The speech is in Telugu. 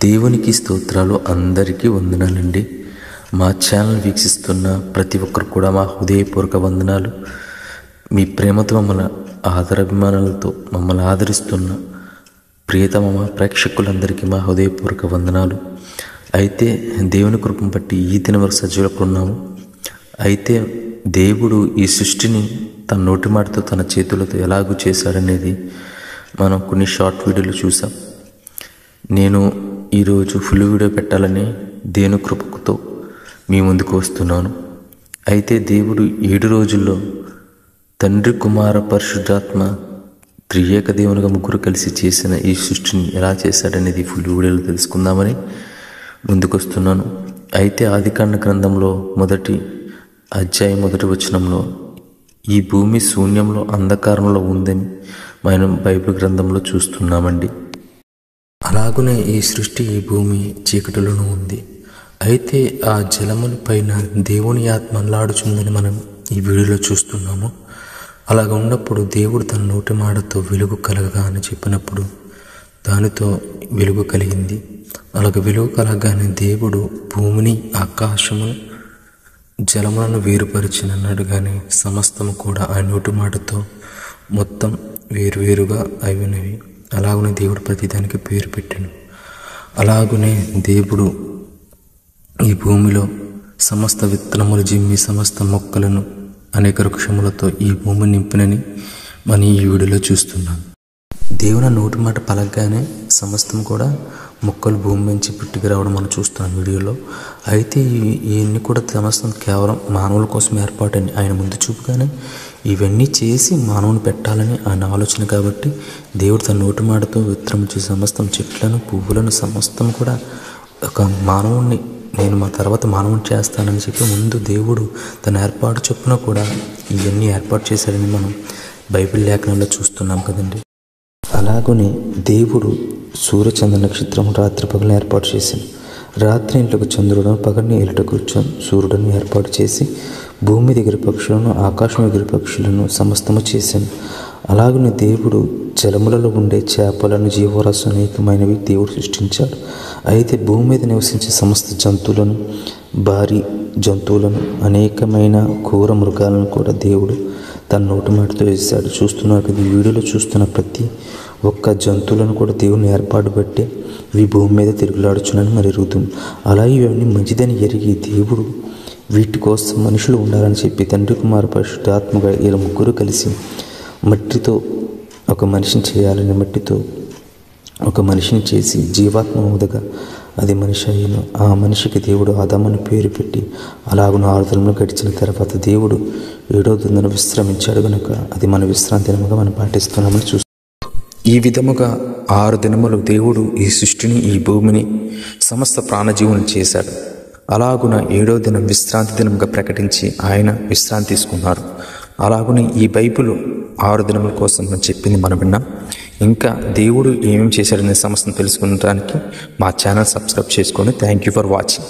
దేవునికి స్తోత్రాలు. అందరికీ వందనాలండి. మా ఛానల్ వీక్షిస్తున్న ప్రతి ఒక్కరు కూడా మా హృదయపూర్వక వందనాలు. మీ ప్రేమతో మమ్మల్ని ఆదరాభిమానాలతో మమ్మల్ని ఆదరిస్తున్న ప్రియతమ ప్రేక్షకులందరికీ మా హృదయపూర్వక వందనాలు. అయితే దేవుని కృపను బట్టి ఈ దిన వరకు సజీవులకు ఉన్నాము. అయితే దేవుడు ఈ సృష్టిని తన నోటి మాటతో తన చేతులతో ఎలాగూ చేశాడనేది మనం కొన్ని షార్ట్ వీడియోలు చూసాం. నేను ఈరోజు ఫుల్ వీడియో పెట్టాలని దేవుని కృపతో మీ ముందుకు వస్తున్నాను. అయితే దేవుడు 7 రోజుల్లో తండ్రి, కుమార, పరిశుద్ధాత్మ త్రియేక దేవునిగా ముగ్గురు కలిసి చేసిన ఈ సృష్టిని ఎలా చేశాడనేది ఫుల్ వీడియోలో తెలుసుకుందామని ముందుకు వస్తున్నాను. అయితే ఆదికాండ గ్రంథంలో 1వ అధ్యాయం 1వ వచనంలో ఈ భూమి శూన్యంలో అంధకారంలో ఉందని మనం బైబిల్ గ్రంథంలో చూస్తున్నామండి. అలాగునే ఈ సృష్టి, ఈ భూమి చీకటిలోనూ ఉంది. అయితే ఆ జలముల పైన దేవుని ఆత్మ అల్లాడుచుందని మనం ఈ వీడియోలో చూస్తున్నాము. అలాగ ఉన్నప్పుడు దేవుడు తన నోటి మాటతో వెలుగు కలగగా అని చెప్పినప్పుడు దానితో వెలుగు కలిగింది. అలాగ వెలుగు కలగగానే దేవుడు భూమిని, ఆకాశమును, జలములను వేరుపరిచినన్నాడుగానే సమస్తము కూడా ఆ నోటి మాటతో మొత్తం వేరువేరుగా అయినవి. అలాగునే దేవుడు ప్రతిదానికి పేరు పెట్టాను. అలాగునే దేవుడు ఈ భూమిలో సమస్త విత్తనములు జిమ్మి సమస్త మొక్కలను అనేక వృక్షములతో ఈ భూమిని నింపినని మనం ఈ వీడియోలో చూస్తున్నాం. దేవుని నోటి మాట పలకగానే సమస్తం కూడా మొక్కలు భూమి నుంచి పుట్టికి రావడం మనం చూస్తున్నాం వీడియోలో. అయితే ఇవన్నీ కూడా సమస్తం కేవలం మానవుల కోసం ఏర్పాటని ఆయన ముందు చూపుగానే ఇవన్నీ చేసి మానవుని పెట్టాలని ఆయన ఆలోచన. కాబట్టి దేవుడు తన నోటి మాటతో విత్తనం సమస్తం చెట్లను, పువ్వులను సమస్తం కూడా ఒక మానవుణ్ణి నేను మా తర్వాత మానవుని చేస్తానని చెప్పి ముందు దేవుడు తన ఏర్పాటు చొప్పున కూడా ఇవన్నీ ఏర్పాటు చేశాడని మనం బైబిల్ లేఖనంలో చూస్తున్నాం కదండి. అలాగనే దేవుడు సూర్యచంద్ర నక్షత్రం రాత్రి పగలను ఏర్పాటు చేశాను. రాత్రి ఇంట్లోకి చంద్రుడను, పగలని ఏలుటకు సూర్యుడను ఏర్పాటు చేసి భూమి దగ్గర పక్షులను, ఆకాశం దగ్గర పక్షులను సమస్తము చేశాను. అలాగనే దేవుడు జలములలో ఉండే చేపలను, జీవరాశి అనేకమైనవి దేవుడు సృష్టించాడు. అయితే భూమి మీద నివసించే సమస్త జంతువులను, భారీ జంతువులను, అనేకమైన క్రూర మృగాలను కూడా దేవుడు తన నోటి మాటతో వేశాడు. చూస్తున్నారు కదా, ఈ వీడియోలో చూస్తున్న ప్రతి ఒక్క జంతువులను కూడా దేవుని ఏర్పాటు బట్టి ఇవి భూమి మీద తిరుగులాడుచున్నాను మరి ఎరుగుతుంది. అలాగే ఇవన్నీ మంచిదని ఎరిగి దేవుడు వీటి కోసం మనుషులు ఉండాలని చెప్పి తండ్రి, కుమార, పరిశుద్ధాత్మగా ఇలా ముగ్గురు కలిసి మట్టితో ఒక మనిషిని చేయాలని మట్టితో ఒక మనిషిని చేసి జీవాత్మ ఊదగా అది మనిషి అయిన ఆ మనిషికి దేవుడు ఆదామని పేరు పెట్టి అలాగున 6 దినములు గడిచిన తర్వాత దేవుడు 7వ దినాన విశ్రమించాడు కనుక అది మన విశ్రాంతి దినముగా మనం పాటిస్తున్నామని చూస్తాం. ఈ విధముగా 6 దినములు దేవుడు ఈ సృష్టిని, ఈ భూమిని, సమస్త ప్రాణజీవులను చేశాడు. అలాగున 7వ దినం విశ్రాంతి దినంగా ప్రకటించి ఆయన విశ్రాంతి తీసుకున్నారు. అలాగునే ఈ బైబిల్ 6 దినముల కోసం మనం చెప్పింది మనం విన్నాం. ఇంకా దేవుడు ఏమేమి చేశాడనే సమస్యను తెలుసుకునడానికి మా ఛానల్ సబ్స్క్రైబ్ చేసుకోండి. Thank you for watching.